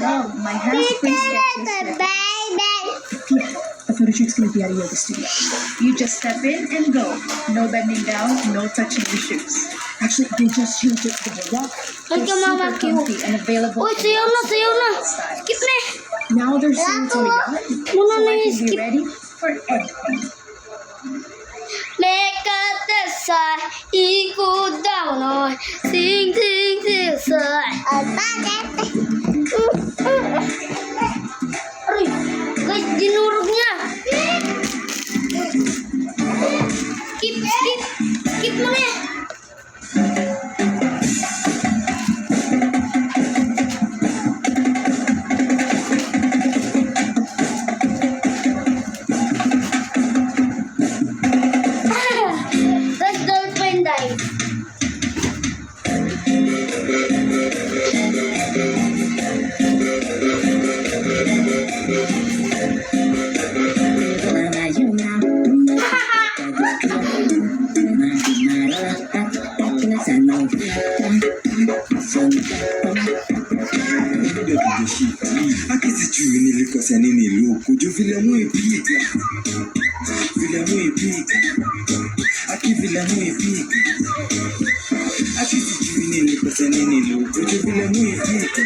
love my house princess. Yeah, the photo shoot's gonna be at a yoga studio. You just step in and go. No bending down, no touching your shoes. Actually, they just changed it to the rock. They're super comfy and available. Uy, sayaw na, sayaw na. Skip na. Now they're saying to me, so Muna na I yung can be skip. ready for everything. Mekatesa, ikut daw no. Sing, sing, sing, say. Aray, guys, dinurog niya. Skip, skip. Skip mo na. Guys, dolphin dive. Akisijui nilikosea nini luku juu vile muipika akivile muipika akisijui nilikosea nini luku juu vile muipika